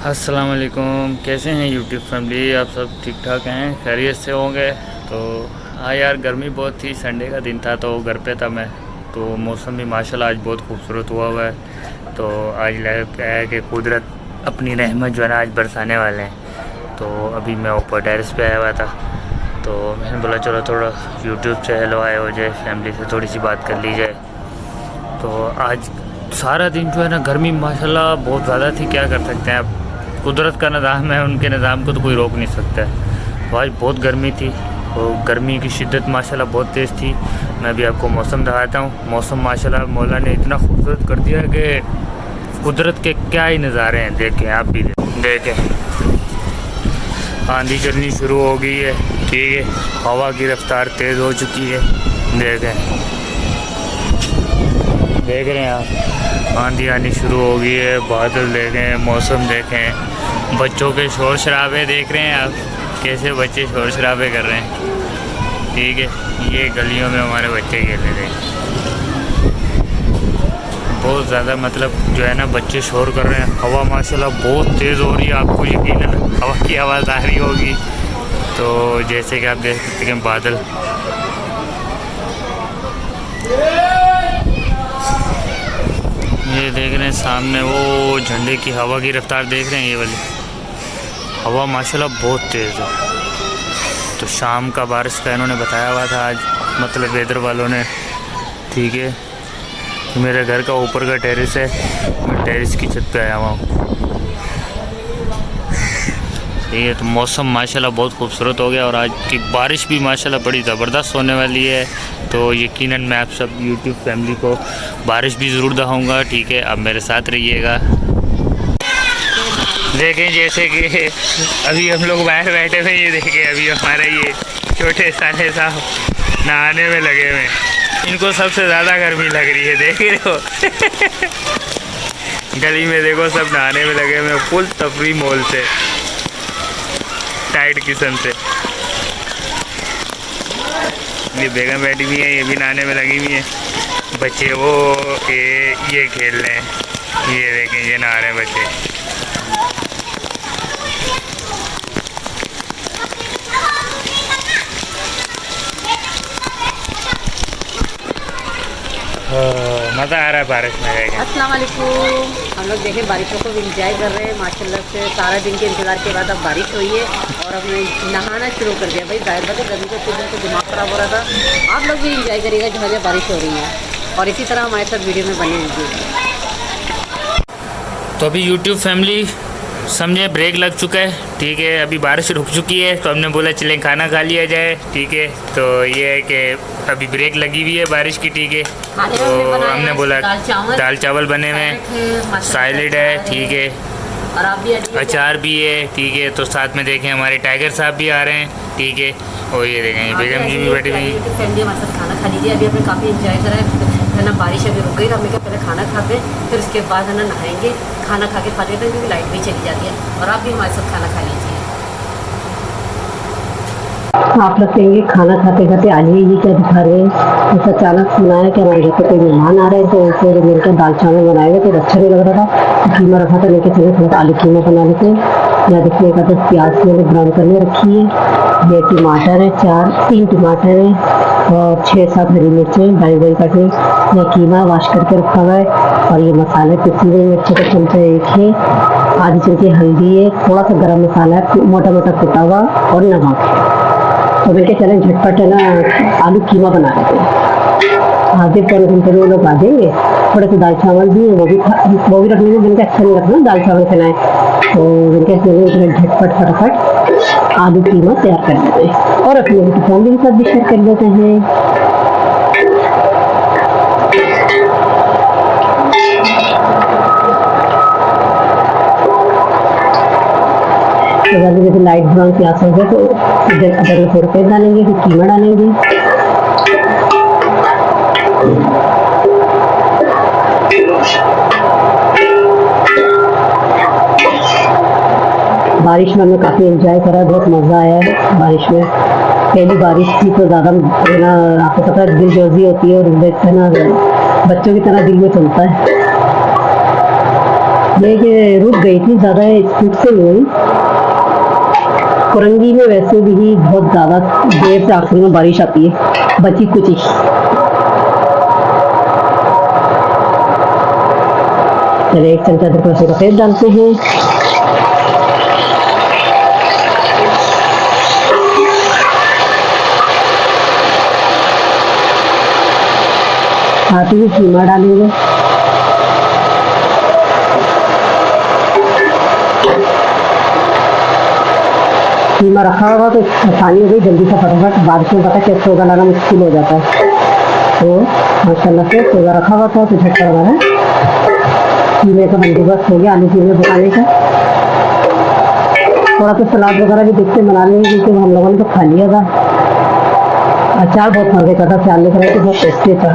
अस्सलाम वालेकुम। कैसे हैं यूट्यूब फैमिली? आप सब ठीक ठाक हैं, खैरियत से होंगे। तो हाँ यार, गर्मी बहुत थी, संडे का दिन था तो घर पे था मैं। तो मौसम भी माशाल्लाह आज बहुत खूबसूरत हुआ है। तो आज लग है कि कुदरत अपनी रहमत जो है ना आज बरसाने वाले हैं। तो अभी मैं ऊपर टेरेस पे आया हुआ था, तो मैंने बोला चलो थोड़ा यूट्यूब से हेलो आए हो जाए, फैमिली से थोड़ी सी बात कर ली जाए। तो आज सारा दिन जो है ना गर्मी माशाल्लाह बहुत ज़्यादा थी, क्या कर सकते हैं, अब कुदरत का निज़ाम है, उनके निज़ाम को तो कोई रोक नहीं सकता है। तो आज बहुत गर्मी थी और गर्मी की शिद्दत माशाल्लाह बहुत तेज़ थी। मैं भी आपको मौसम दिखाता हूँ। मौसम माशाल्लाह मौला ने इतना खूबसूरत कर दिया कि कुदरत के क्या ही नज़ारे हैं, देखें आप भी देखें। आंधी चलनी शुरू हो गई है, ठीक है, हवा की रफ्तार तेज़ हो चुकी है, देखें, देख रहे हैं आप, आंधी आनी शुरू हो गई है, बादल देखें, मौसम देखें, बच्चों के शोर शराबे देख रहे हैं आप, कैसे बच्चे शोर शराबे कर रहे हैं, ठीक है। ये गलियों में हमारे बच्चे खेल रहे हैं, बहुत ज़्यादा मतलब जो है ना बच्चे शोर कर रहे हैं। हवा माशाल्लाह बहुत तेज़ हो रही है, आपको यकीनन हवा की आवाज़ आ रही होगी। तो जैसे कि आप देख सकते हैं बादल, ये देख रहे हैं सामने वो झंडे की हवा की रफ्तार देख रहे हैं, ये वाली हवा माशाल्लाह बहुत तेज़ है। तो शाम का बारिश का इन्होंने बताया हुआ था आज, मतलब वेदर वालों ने, ठीक है। मेरे घर का ऊपर का टेरेस है, मैं टेरेस की छत पे आया हुआ हूँ, ठीक है। तो मौसम माशाल्लाह बहुत खूबसूरत हो गया और आज की बारिश भी माशाल्लाह बड़ी ज़बरदस्त होने वाली है। तो यकीनन मैं आप सब यूट्यूब फैमिली को बारिश भी ज़रूर दिखाऊंगा, ठीक है। अब मेरे साथ रहिएगा। देखें जैसे कि अभी हम लोग बाहर बैठे हुए, ये देखें अभी हमारे ये छोटे साले साहब नहाने में लगे हुए, इनको सबसे ज़्यादा गर्मी लग रही है, देख रहे हो गली में देखो सब नहाने में लगे हुए, फुल तफरी मॉल से टाइट किस्म से। ये बेगम बैठी हुई है, ये भी नहाने में लगी हुई है, बच्चे वो ये खेल रहे हैं, ये देखें ये नहा रहे हैं बच्चे। मज़ा आ रहा है बारिश में रहेगा। अस्सलाम वालेकुम। हम लोग देखें बारिशों को एंजॉय कर रहे हैं माशाल्लाह से। सारा दिन के इंतज़ार के बाद अब बारिश हुई है और हमने नहाना शुरू कर दिया। भाई जाहिर बात है गर्मी के कुछ दिन तो दिमाग ख़राब हो रहा था। आप लोग भी इंजॉय करिएगा जहाँ जहाँ बारिश हो रही है और इसी तरह हमारे साथ वीडियो में बने रहिए। तो अभी यूट्यूब फैमिली समझे ब्रेक लग चुका है, ठीक है। अभी बारिश रुक चुकी है तो हमने बोला चलें खाना खा लिया जाए, ठीक है। तो ये है कि अभी ब्रेक लगी हुई है बारिश की, ठीक है। तो हमने बोला दाल चावल बने हुए हैं, सैलेड है, ठीक है, और आप भी अचार भी है, ठीक है। तो साथ में देखें हमारे टाइगर साहब भी आ रहे हैं, ठीक है। और ये देखें बेगम जी भी बैठी हुई हैं। फैमिली हमारे साथ खाना खा लीजिए। अभी हमने काफ़ी इंजॉय करा है ना, बारिश अभी रुक गई तो हमने कहा पहले खाना खाते हैं, फिर उसके बाद है ना नहाएंगे, खाना खा के खा लेते हैं क्योंकि लाइट भी चली जाती है। और आप भी हमारे साथ खाना खा लीजिए। आप लोग कहेंगे खाना खाते खाते आलिए ये क्या दिखा रहे हैं। ऐसा अचानक सुना है कि हमारे घर पे कोई मेहमान आ रहे हैं, तो फिर मिलकर दाल चावल बनाए हुए थे, अच्छा नहीं लग रहा था, तो कीमा रखा था, लेके चले थोड़ा आलू कीमा बना लेते हैं। या देखिए एक आधा प्याज मैंने ब्राउन करने रखी है, ये टमाटर है, 3 टमाटर है और 6-7 हरी मिर्चें बड़ी काटे, यह कीमा वाश करके रखा हुआ है। और ये मसाले पिसी हुई मिर्ची का चमचा 1 है, आधी चमची हल्दी है, थोड़ा सा गरम मसाला है मोटा मोटा कुटा हुआ और नमक है। तो मिलके चलें झटपट है ना आलू कीमा बना लेते हैं। आधे पौने घंटे में वो लोग आ जाएंगे। थोड़े से दाल चावल भी वो भी रख लेंगे, जिनका अच्छा नहीं लगता दाल चावल खिलाएं, तो जिनके झटपट फटाफट आलू कीमा तैयार कर लेते हैं और अपने फैमिली के साथ भी शेयर कर लेते हैं। तो जैसे लाइट ब्राउन प्याज हो गया तो इधर अदरक थोड़ा तेल डालेंगे, फिर कीमा डालेंगे। बारिश में हमने काफ़ी एंजॉय करा, बहुत मज़ा आया है बारिश में। पहली बारिश थी तो ज़्यादा ना आपको पता है दिलजोजी होती है और देखते ना बच्चों की तरह दिल में चलता है। लेकिन रुक गई थी, ज़्यादा स्पीड से नहीं हुई। कुरंगी में वैसे भी बहुत ज़्यादा देर से आखिर में बारिश आती है, बची कुची। चलिए एक चमचा अदरक लहसुन का पेस्ट डालते हैं। साथ ही कीमा डालेंगे। कीमा रखा होगा तो आसानी हो गई, जल्दी से फटाफट। बारिश में पता क्या सोगा लाना मुश्किल हो जाता है, तो माशाल्लाह से सोगा रखा हुआ था तो झटका लगा है। कीमे का बंदोबस्त हो गया, आलू कीमे बनाने का। थोड़ा तो सलाद वगैरह भी देखते बना लेंगे, क्योंकि हम लोगों ने तो खा लिया था। अचार बहुत मजे का था, प्याले का तो बहुत टेस्टी था।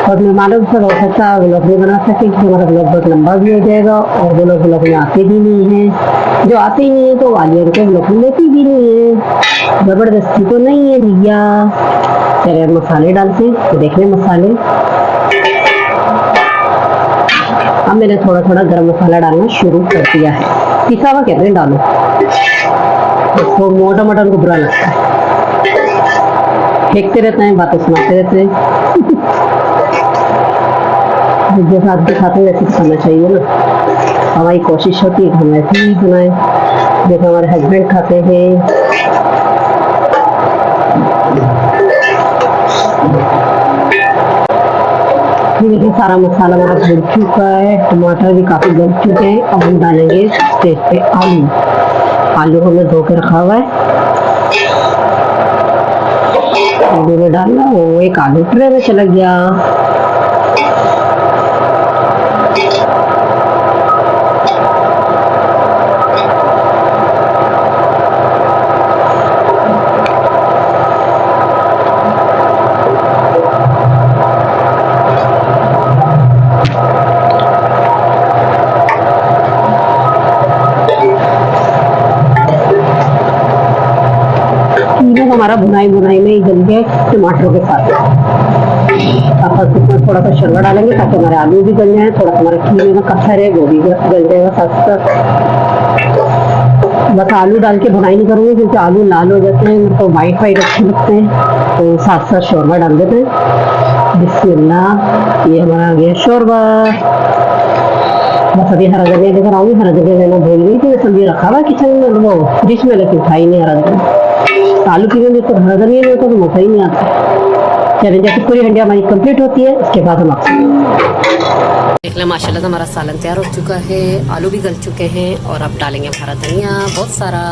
और मेहमानों से हो सकता है व्लॉग नहीं बना सके, क्योंकि हमारा व्लॉग बहुत लंबा भी हो जाएगा और वो लोग व्लॉग में आते भी नहीं हैं। जो आते ही नहीं है तो आलिया को व्लॉग में लेती भी नहीं है, ज़बरदस्ती तो नहीं है भैया। चलिए मसाले डालते हैं, तो देख लें मसाले। अब मैंने थोड़ा थोड़ा गरम मसाला डालना शुरू कर दिया है। पिसा हुआ कहते हैं डालो, तो मोटा मोटा उनको बुरा लगता है, फेंकते रहते हैं, बातें सुनाते रहते हैं। जैसे आप दिखाते हैं वैसे करना चाहिए ना। हमारी कोशिश होती है कि हम ऐसे ही बनाए, जैसे हमारे हस्बैंड खाते हैं। देखिए सारा मसाला हमारा भुन चुका है, टमाटर भी काफ़ी गल चुके हैं। अब हम डालेंगे स्टेज पे आलू। आलू हमने धो के रखा हुआ है, आलू में डालना। वो एक आलू ट्रे में चला गया। हमारा भुनाई में ही गल गया टमाटरों के साथ। अब इसमें थोड़ा सा शर्मा डालेंगे ताकि हमारे आलू भी गल जाए, थोड़ा हमारा कीमे में कच्चा है वो भी गल जाएगा साथ साथ। बस आलू डाल के भुनाई नहीं करूँगी, क्योंकि आलू लाल हो जाते हैं, मेरे को वाइट अच्छे लगते हैं, तो साथ साथ शोरबा डाल देते हैं। बिस्मिल्लाह, ये हमारा आ गया शोरबा। बस अभी हरा धनिया लेकर आऊँगी, हरा धनिया लेना भूल गई थी, सब्जी रखा हुआ किचन में, वो डिश में, लेकिन खाई नहीं हरा धनिया। आलू की में तो हरा धनिया नहीं होता तो मज़ा ही नहीं आता। चलिए जैसे पूरी हंडिया हमारी कंप्लीट होती है, उसके बाद हम आपसे देख लें। माशाल्लाह से हमारा सालन तैयार हो चुका है, आलू भी गल चुके हैं और अब डालेंगे हरा धनिया बहुत सारा।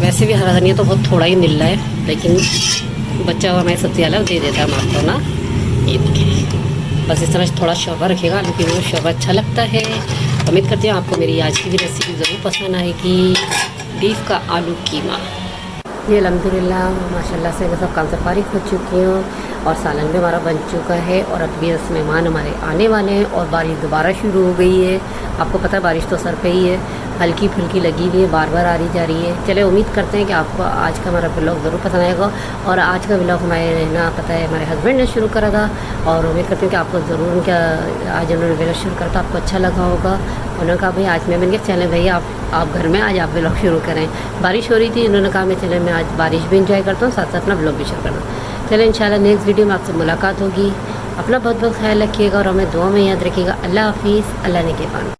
वैसे भी हरा धनिया तो बहुत थोड़ा ही मिल रहा है, लेकिन बच्चा हमारे सब्जी वाला दे देता है हम आपको ना। ये देखिए, बस इस तरह थोड़ा शोरबा रखेगा, आलू की में शोरबा अच्छा लगता है। उम्मीद करती हूँ आपको मेरी आज की भी रेसिपी ज़रूर पसंद आएगी। बीफ का आलू कीमा। ये अल्हम्दुलिल्लाह माशाल्लाह से मैं सब काम से फारिग हो चुकी हूँ और सालन भी हमारा बन चुका है। और अब भी 10 मेहमान हमारे आने वाले हैं और बारिश दोबारा शुरू हो गई है। आपको पता है बारिश तो सर पे ही है, हल्की फुल्की लगी हुई है, बार बार आ रही जा रही है। चले उम्मीद करते हैं कि आपको आज का हमारा ब्लॉग ज़रूर पसंद आएगा। और आज का ब्लॉग हमारे ना पता है हमारे हस्बैंड ने शुरू करा था, और उम्मीद करते हैं कि आपको ज़रूर उनका आज उन्होंने ब्लॉग शुरू करा था, आपको अच्छा लगा होगा। उन्होंने कहा भाई आज मैं मैंने चलें भैया आप घर में आज आप ब्लॉग शुरू करें। बारिश हो रही थी, उन्होंने कहा मैं चले मैं आज बारिश भी इंजॉय करता हूँ, साथ साथ अपना ब्लॉग भी शुरू करना। चलें इंशाल्लाह नेक्स्ट वीडियो में आपसे मुलाकात होगी। अपना बहुत बहुत ख्याल रखिएगा और हमें दुआ में याद रखिएगा। अल्लाह हाफिज़, अल्लाह ने के पान।